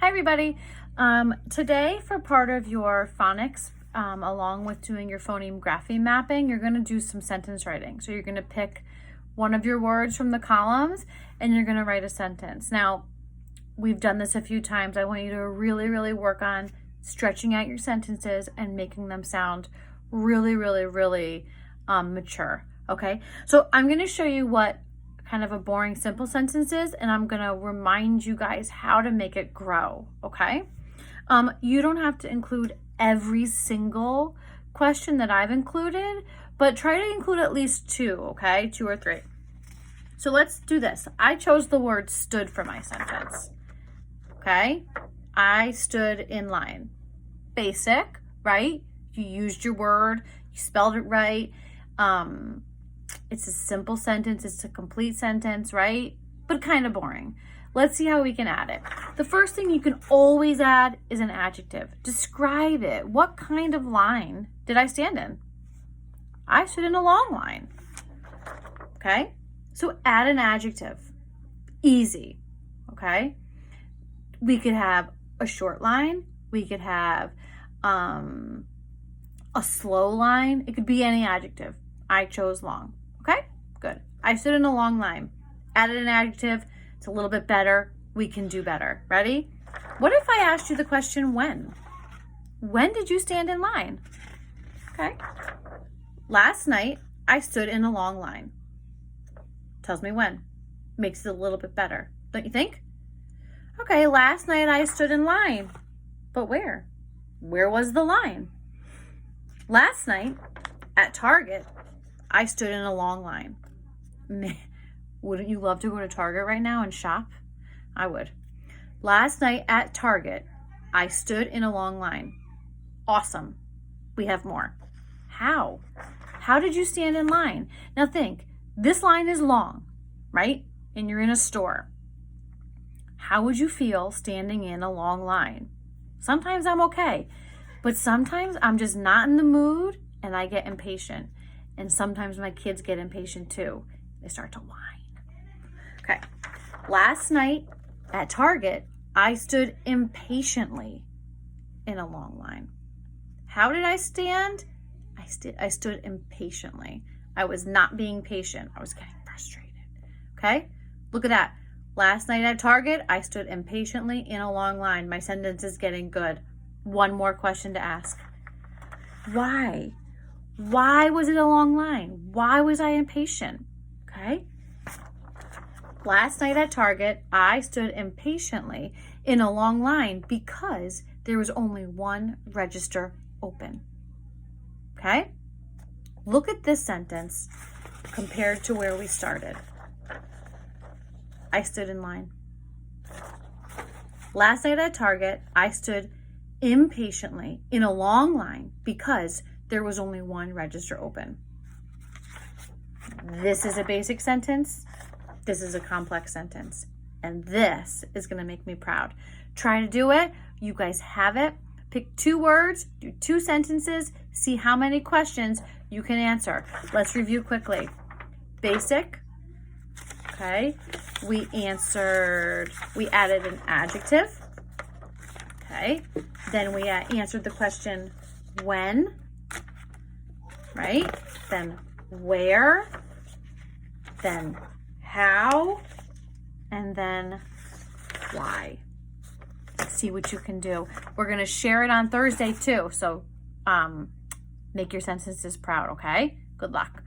Hi everybody. Today for part of your phonics, along with doing your phoneme grapheme mapping, you're going to do some sentence writing. So you're going to pick one of your words from the columns and you're going to write a sentence. Now, we've done this a few times. I want you to really work on stretching out your sentences and making them sound really mature. Okay, so I'm going to show you what kind of a boring simple sentence is, and I'm gonna remind you guys how to make it grow. Okay, you don't have to include every single question that I've included, but try to include at least two. Okay, 2 or 3. So let's do this. I chose the word stood for my sentence. Okay, I stood in line. Basic, right? You used your word, you spelled it right. It's a simple sentence, it's a complete sentence, right? But kind of boring. Let's see how we can add it. The first thing you can always add is an adjective. Describe it. What kind of line did I stand in? I stood in a long line. Okay? So add an adjective. Easy. Okay? We could have a short line. We could have a slow line. It could be any adjective. I chose long. Okay, good. I stood in a long line. Added an adjective. It's a little bit better. We can do better. Ready? What if I asked you the question when? When did you stand in line? Okay. Last night, I stood in a long line. Tells me when. Makes it a little bit better. Don't you think? Okay, last night I stood in line. But where? Where was the line? Last night at Target, I stood in a long line. Man, wouldn't you love to go to Target right now and shop? I would. Last night at Target, I stood in a long line. Awesome. We have more. How? How did you stand in line? Now think, this line is long, right? And you're in a store. How would you feel standing in a long line? Sometimes I'm okay, but sometimes I'm just not in the mood and I get impatient. And sometimes my kids get impatient too. They start to whine. Okay. Last night at Target, I stood impatiently in a long line. How did I stand? I stood impatiently. I was not being patient. I was getting frustrated. Okay? Look at that. Last night at Target, I stood impatiently in a long line. My sentence is getting good. One more question to ask. Why? Why was it a long line? Why was I impatient? Okay. Last night at Target, I stood impatiently in a long line because there was only one register open. Okay. Look at this sentence compared to where we started. I stood in line. Last night at Target, I stood impatiently in a long line because there was only one register open. This is a basic sentence. This is a complex sentence. And this is going to make me proud. Try to do it. You guys have it. Pick 2 words, do 2 sentences, see how many questions you can answer. Let's review quickly. Basic. Okay. We added an adjective. Okay. Then we answered the question when. Right? Then where, then how, and then why. See what you can do. We're going to share it on Thursday too. So make your sentences proud, okay? Good luck.